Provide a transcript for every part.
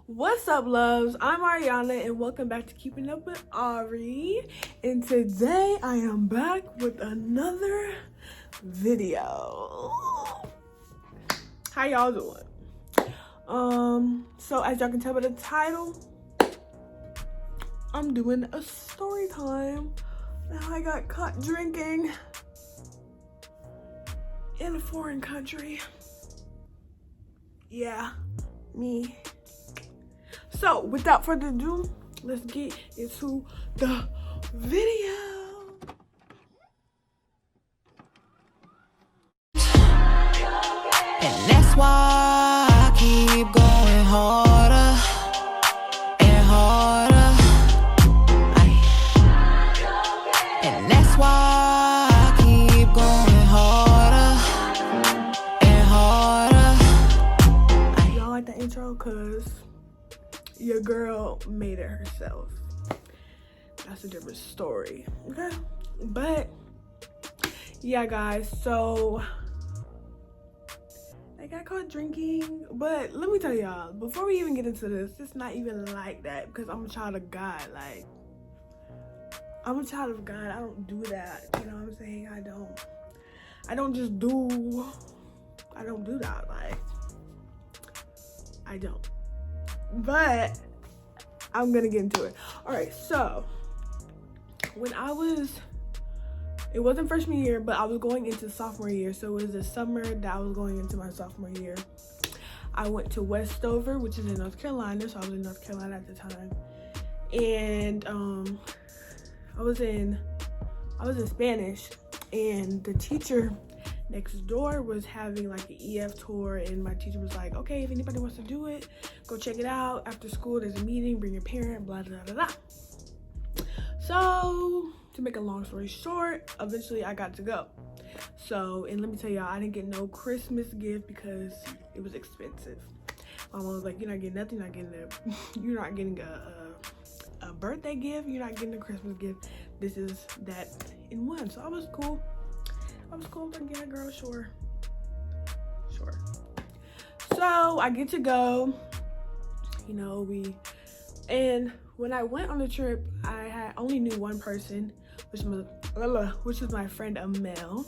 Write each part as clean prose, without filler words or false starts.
What's up, loves? I'm Ariana and welcome back to Keeping Up with Ari. And today I am back with another video. How y'all doing? So as y'all can tell by the title, I'm doing a story time. Now I got caught drinking in a foreign country. Yeah, me. So without further ado, let's get into the video. And that's why I keep going harder and harder. And that's why I keep going harder and harder. Y'all like the intro? Cause your girl made it herself. That's a different story, okay? But yeah, guys, so I got caught drinking. But let me tell y'all, before we even get into this, it's not even like that, because I'm a child of God. Like, I'm a child of God. I don't do that, you know what I'm saying? I don't do that. Like, I don't. But I'm gonna get into it. All right, so when it wasn't freshman year, but I was going into sophomore year. So it was the summer that I was going into my sophomore year. I went to Westover, which is in North Carolina. So I was in North Carolina at the time. And I was in Spanish, and the teacher next door was having like an EF tour, and my teacher was like, okay, if anybody wants to do it, go check it out. After school, there's a meeting, bring your parent, blah, blah, blah, blah. So to make a long story short, eventually I got to go. So, and let me tell y'all, I didn't get no Christmas gift because it was expensive. My mom was like, you're not getting nothing, you're not getting a birthday gift, you're not getting a Christmas gift. This is that in one. So I was cool. I'm like, yeah, girl, sure. So I get to go, you know, and when I went on the trip, I only knew one person, which was my friend Amel.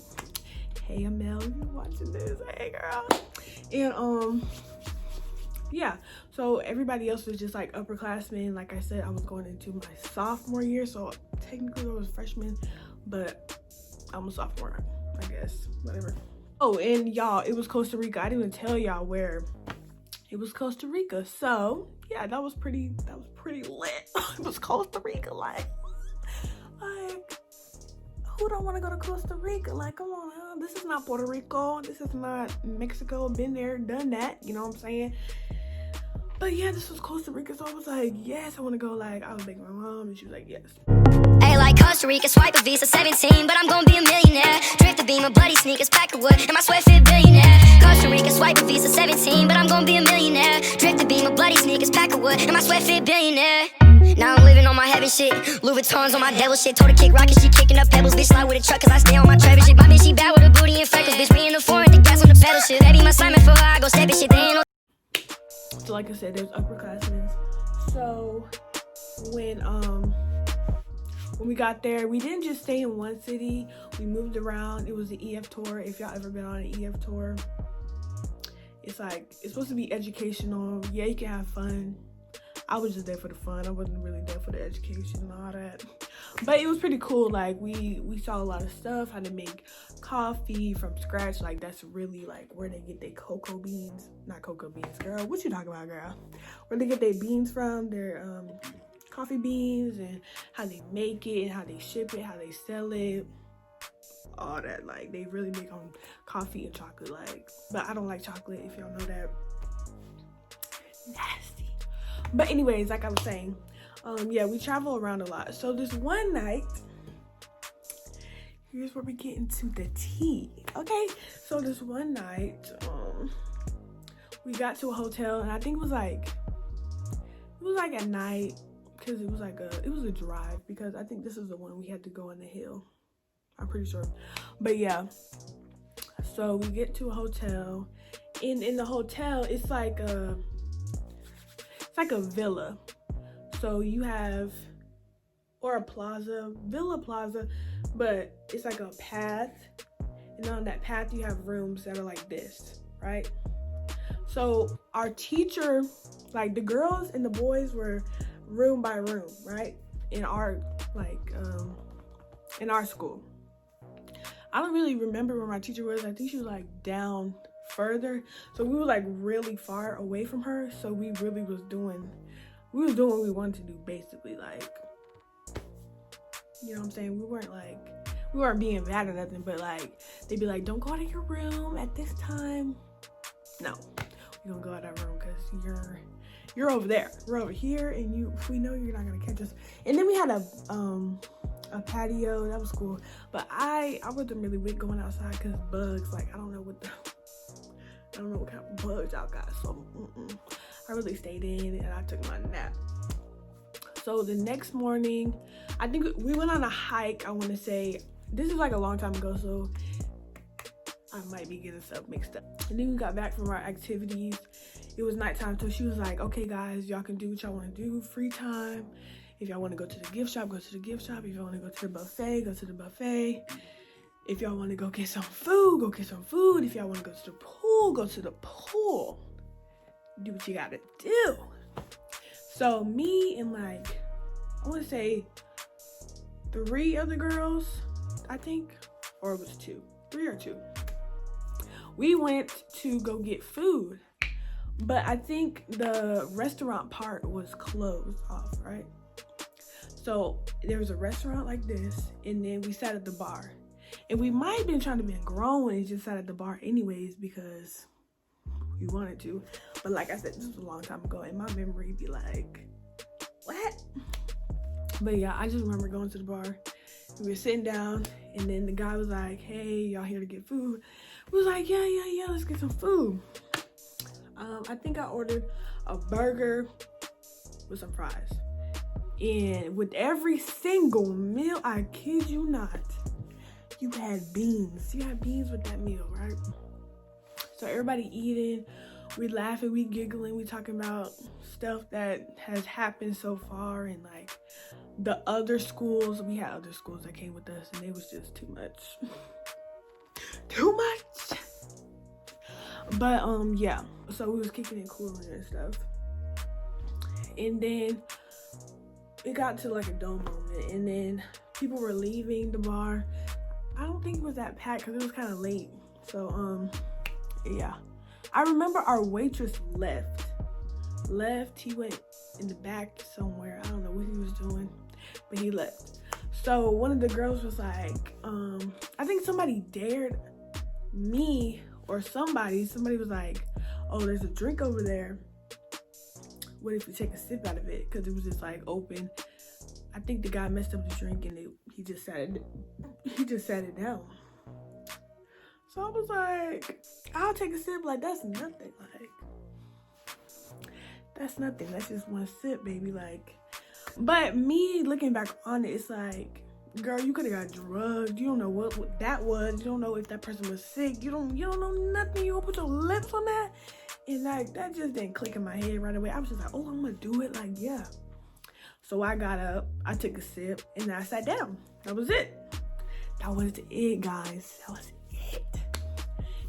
Hey Amel, if you're watching this, hey girl. And yeah, so everybody else was just like upperclassmen. Like I said, I was going into my sophomore year, so technically I was a freshman, but I'm a sophomore, I guess, whatever. Oh, and y'all, it was Costa Rica. I didn't even tell y'all where. It was Costa Rica. So yeah, that was pretty lit. It was Costa Rica. Like who don't want to go to Costa Rica? Like, come on, huh? This is not Puerto Rico. This is not Mexico. Been there, done that, you know what I'm saying? But yeah, this was Costa Rica, so I was like, yes, I want to go. Like, I was begging my mom, and she was like, yes. Hey, like Costa Rica, swipe a Visa 17, but I'm gonna be a millionaire. Drift a beam of bloody sneakers, pack of wood, and my sweat fit billionaire. Costa Rica, swipe a Visa 17, but I'm gonna be a millionaire. Drift a beam of bloody sneakers, pack of wood, and my sweat fit billionaire. Now I'm living on my heaven shit. Louis Vuittons on my devil shit. Told her kick rockets, she kicking up pebbles. Bitch slide with a truck, cause I stay on my Trevor shit. My bitch, she bad with her booty and freckles. Bitch, me in the foreign, the gas on the pedal shit. Baby, my Simon for her, I go step it shit. They ain't no. So like I said, there's upperclassmen. So when we got there, we didn't just stay in one city. We moved around. It was the EF tour. If y'all ever been on an EF tour, it's like, it's supposed to be educational. Yeah, you can have fun. I was just there for the fun. I wasn't really there for the education and all that. But it was pretty cool. Like, we saw a lot of stuff, how to make coffee from scratch. Like, that's really like where they get their cocoa beans. Not cocoa beans, girl. What you talking about, girl? Where they get their beans from, their coffee beans, and how they make it, and how they ship it, how they sell it. All that. Like, they really make on coffee and chocolate. Like, but I don't like chocolate, if y'all know that. Nasty. But anyways, like I was saying, yeah, we travel around a lot. So this one night, here's where we get into the tea. Okay, so this one night, we got to a hotel, and I think it was like at night, because it was a drive, because I think this is the one we had to go on the hill. I'm pretty sure. But yeah, so we get to a hotel, and in the hotel, it's like like a villa. So you have, or a plaza, villa plaza, but it's like a path. And on that path, you have rooms that are like this, right? So our teacher, like the girls and the boys were room by room, right? In our, like, in our school. I don't really remember where my teacher was. I think she was like down further. So we were like really far away from her. So we really was doing, what we wanted to do, basically. Like, you know what I'm saying? We weren't being bad or nothing, but like, they'd be like, don't go out of your room at this time. No, we don't go out of that room because you're over there. We're over here, and we know you're not gonna catch us. And then we had a patio. That was cool, but I wasn't really with going outside because bugs. Like, I don't know what kind of bugs y'all got. So I really stayed in and I took my nap. So the next morning, I think we went on a hike. I want to say this is like a long time ago, so I might be getting stuff mixed up. And then we got back from our activities. It was nighttime, so she was like, okay guys, y'all can do what y'all want to do, free time. If y'all want to go to the gift shop, go to the gift shop. If y'all want to go to the buffet, go to the buffet. If y'all want to go get some food, go get some food. If y'all want to go to the pool, go to the pool. Do what you gotta do. So me and like, I want to say 3 other girls, I think, or it was 2, 3 or 2. We went to go get food, but I think the restaurant part was closed off, right? So there was a restaurant like this, and then we sat at the bar. And we might have been trying to be grown and just sat at the bar anyways because we wanted to. But like I said, this was a long time ago, and my memory be like, what? But yeah, I just remember going to the bar. We were sitting down, and then the guy was like, hey, y'all here to get food? We was like, yeah, let's get some food. I think I ordered a burger with some fries. And with every single meal, I kid you not, you had beans. You had beans with that meal, right? So everybody eating, we laughing, we giggling, we talking about stuff that has happened so far, and like the other schools. We had other schools that came with us, and it was just too much. Too much. But yeah, so we was kicking it, cooling and stuff. And then it got to like a dull moment, and then people were leaving the bar. I don't think it was that packed because it was kind of late. So yeah, I remember our waitress left. He went in the back somewhere. I don't know what he was doing, but he left. So one of the girls was like, I think somebody dared me or somebody was like, oh, there's a drink over there. What if we take a sip out of it? Because it was just like open. I think the guy messed up the drink, and he just sat it down. So I was like, I'll take a sip. Like, that's nothing. Like, that's nothing. That's just one sip, baby. Like, but me looking back on it, it's like, girl, you could have got drugged. You don't know what that was. You don't know if that person was sick. You don't know nothing. You don't put your lips on that. And like, that just didn't click in my head right away. I was just like, oh, I'm gonna do it. Like, yeah. So I got up, I took a sip, and then I sat down. That was it. That was it, guys. That was it.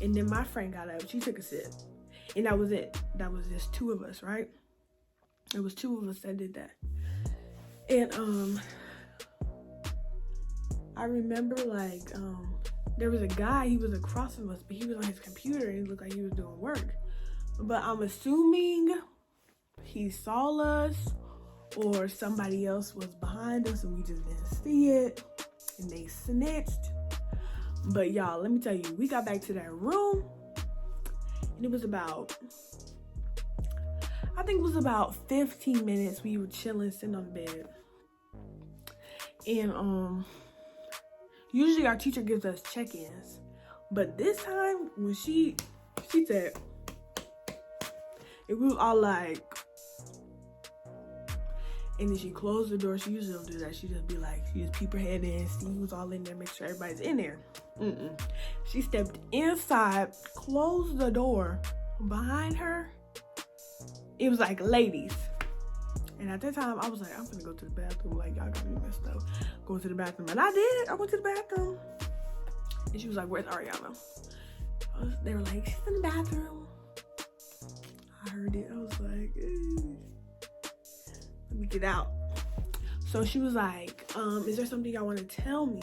And then my friend got up, she took a sip. And that was it. That was just 2 of us, right? It was 2 of us that did that. And I remember like there was a guy, he was across from us, but he was on his computer and it looked like he was doing work. But I'm assuming he saw us, or somebody else was behind us and we just didn't see it, and they snitched. But y'all, let me tell you, we got back to that room, and it was about, I think it was about 15 minutes. We were chilling, sitting on the bed. And usually our teacher gives us check-ins, but this time when she said, it was all like, and then she closed the door. She usually don't do that. She just be like, she just peep her head in, see who's all in there, make sure everybody's in there. She stepped inside, closed the door behind her. It was like, ladies, And at that time, I was like, I'm gonna go to the bathroom. Like, y'all got me messed up. Going to the bathroom. And I did. I went to the bathroom. And she was like, where's Ariana? They were like, she's in the bathroom. I heard it. I was like, let me get out. So she was like, is there something y'all want to tell me?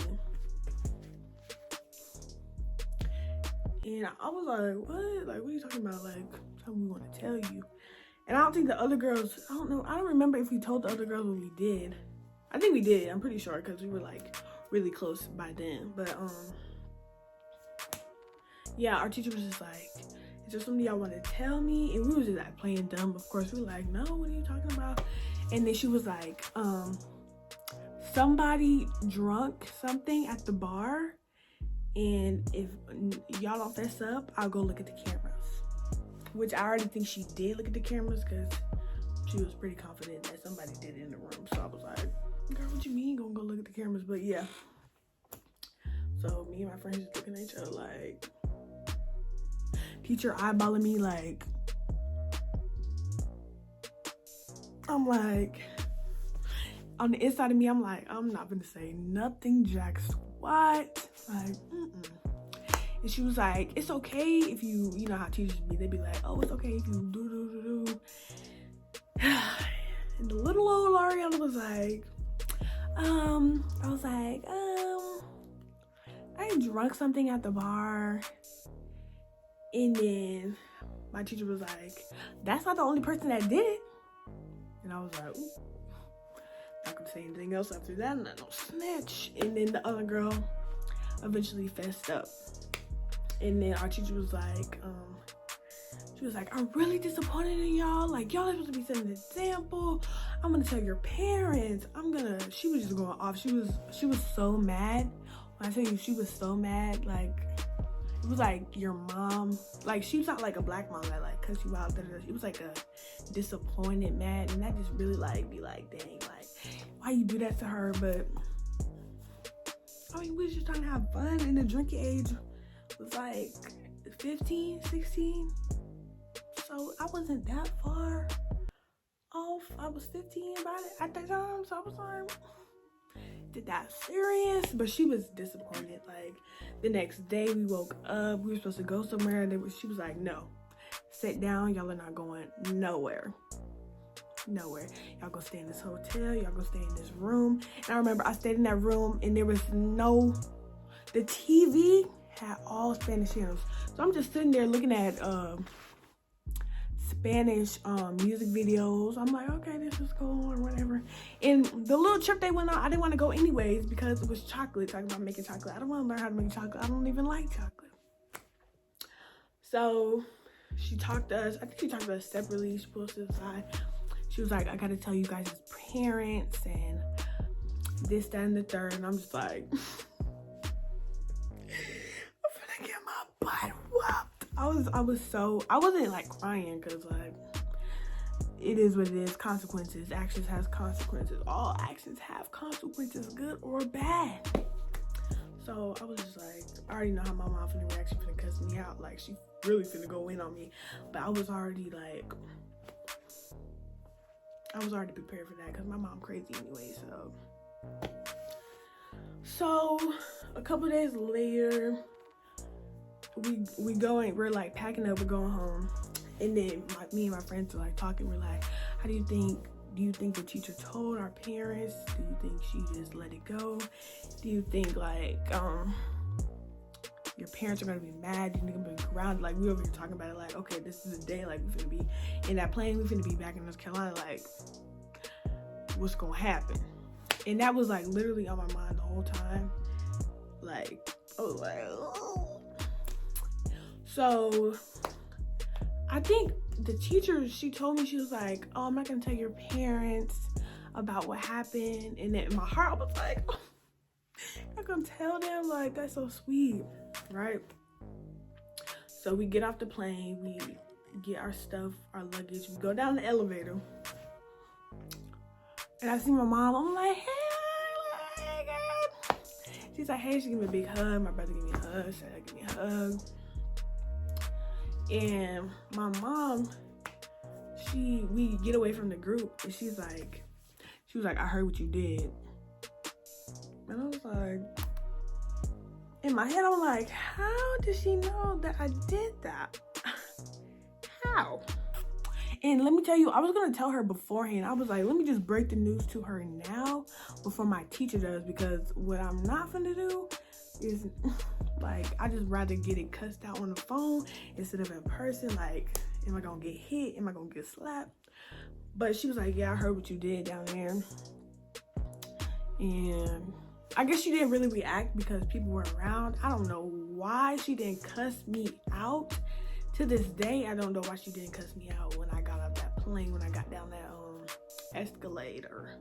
And I was like, what? Like, what are you talking about? Like, something we want to tell you. And I don't think the other girls, I don't know. I don't remember if we told the other girls what we did. I think we did. I'm pretty sure because we were like really close by then. But yeah, our teacher was just like, is there something y'all want to tell me? And we was just like playing dumb. Of course, we were like, no, what are you talking about? And then she was like, somebody drunk something at the bar. And if y'all don't fess up, I'll go look at the cameras. Which I already think she did look at the cameras because she was pretty confident that somebody did it in the room. So I was like, girl, what you mean you gonna go look at the cameras? But yeah. So me and my friends just looking at each other like, teacher eyeballing me like, I'm like, on the inside of me, I'm like, I'm not gonna say nothing, jack squat. Like, And she was like, it's okay if you know how teachers be. They be like, oh, it's okay if you do. And the little old Ariana was like, I was like, I drunk something at the bar. And then my teacher was like, that's not the only person that did it. And I was like, ooh, not gonna say anything else after that. I'm not no snitch. And then the other girl eventually fessed up. And then our teacher was like, she was like, I'm really disappointed in y'all. Like, y'all are supposed to be setting an example. I'm gonna tell your parents. She was just going off. She was so mad. When I tell you, she was so mad. Like, it was like your mom, like, she's not like a black mom that like cuss you out. It was like a disappointed mad. And that just really like be like, dang, like, why you do that to her? But I mean, we was just trying to have fun. And the drinking age was like 15, 16. So I wasn't that far off. I was 15 about it at that time. So I was like, did that serious? But she was disappointed. Like, the next day we woke up, we were supposed to go somewhere, and she was like, no, sit down, y'all are not going nowhere. Y'all go stay in this hotel, y'all go stay in this room. And I remember I stayed in that room and there was the TV had all Spanish channels. So I'm just sitting there looking at Spanish music videos. I'm like, okay, this is cool or whatever. And the little trip they went on, I didn't want to go anyways because it was chocolate, talking about making chocolate. I don't want to learn how to make chocolate. I don't even like chocolate. So she talked to us. I think she talked to us separately. She pulled us to the side. She was like, I got to tell you guys as parents and this, that, and the third. And I'm just like, I'm finna get my butt whooped. I wasn't like crying because like, it is what it is. Consequences. Actions has consequences. All actions have consequences, good or bad. So I was just like, I already know how my mom finna react. She finna cuss me out. Like, she really finna go in on me. But I was already like, prepared for that because my mom crazy anyway. So a couple days later, we're like packing up, we're going home. And then me and my friends are like talking. We're like, do you think the teacher told our parents? Do you think she just let it go? Do you think like your parents are gonna be mad? Do you think I'm gonna be grounded? Like, we over here talking about it like, okay, this is the day, like, we're gonna be in that plane, we're gonna be back in North Carolina, like, what's gonna happen? And that was like literally on my mind the whole time. Like, I was like, oh. So I think the teacher, she told me, she was like, oh, I'm not gonna tell your parents about what happened. And then in my heart, I was like, oh, I'm gonna tell them, like, that's so sweet, right? So we get off the plane, we get our stuff, our luggage, we go down the elevator. And I see my mom, I'm like, hey, girl. She's like, hey, she give me a big hug. My brother gave me a hug, Sarah gave me a hug. And my mom, we get away from the group, and she was like, I heard what you did. And I was like, in my head, I'm like, how did she know that I did that? How? And let me tell you, I was gonna tell her beforehand. I was like, let me just break the news to her now before my teacher does, because what I'm not gonna do is, like, I just rather get it cussed out on the phone instead of in person. Like, am I gonna get hit? Am I gonna get slapped? But she was like, yeah, I heard what you did down there. And I guess she didn't really react because people were around. I don't know why she didn't cuss me out. To this day, I don't know why she didn't cuss me out when I got out that plane, when I got down that escalator.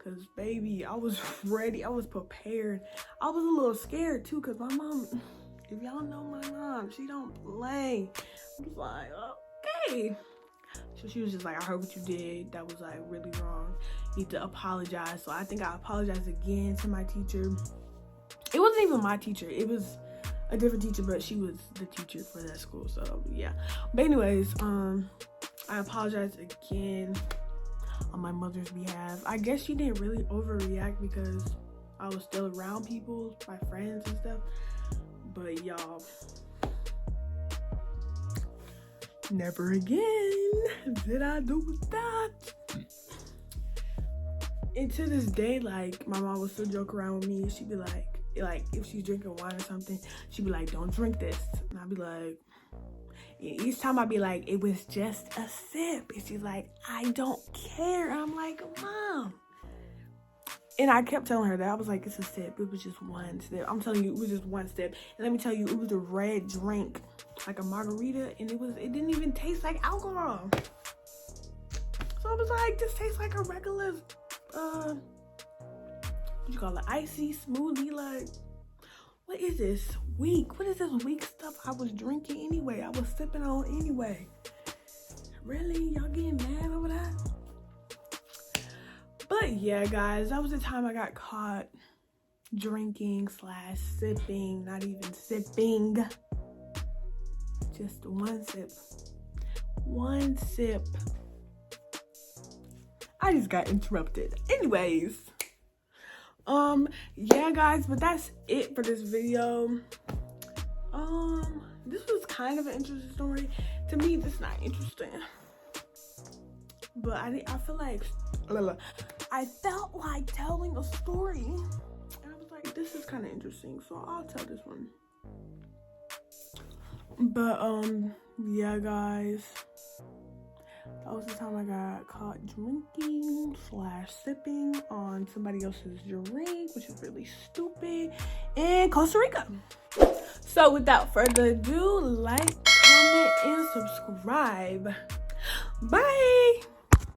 Cause baby, I was ready, I was prepared. I was a little scared too, cause my mom, if y'all know my mom, she don't play. I was like, okay. So she was just like, I heard what you did. That was like really wrong. You need to apologize. So I think I apologized again to my teacher. It wasn't even my teacher. It was a different teacher, but she was the teacher for that school. So yeah. But anyways, I apologized again on my mother's behalf. I guess she didn't really overreact because I was still around people, my friends and stuff. But y'all, never again did I do that. And to this day, like, my mom would still joke around with me. She'd be like if she's drinking wine or something, she'd be like, don't drink this. And I'd be like, each time I'd be like, it was just a sip. And she's like, I don't care. And I'm like, Mom. And I kept telling her that. I was like, it's a sip. It was just one sip. I'm telling you, it was just one sip. And let me tell you, it was a red drink, like a margarita, and it didn't even taste like alcohol. So I was like, this tastes like a regular, what you call it, icy smoothie. Like, what is this weak? What is this weak stuff I was drinking anyway? I was sipping on anyway. Really? Y'all getting mad over that? But yeah, guys, that was the time I got caught drinking / sipping. Not even sipping. Just one sip. One sip. I just got interrupted. Anyways. Yeah, guys, but that's it for this video. This was kind of an interesting story. To me, this is not interesting. But I feel like I felt like telling a story. And I was like, this is kind of interesting, so I'll tell this one. But yeah, guys, that was the time I got caught drinking / sipping on somebody else's drink, which is really stupid, in Costa Rica. So without further ado, like, comment, and subscribe. Bye.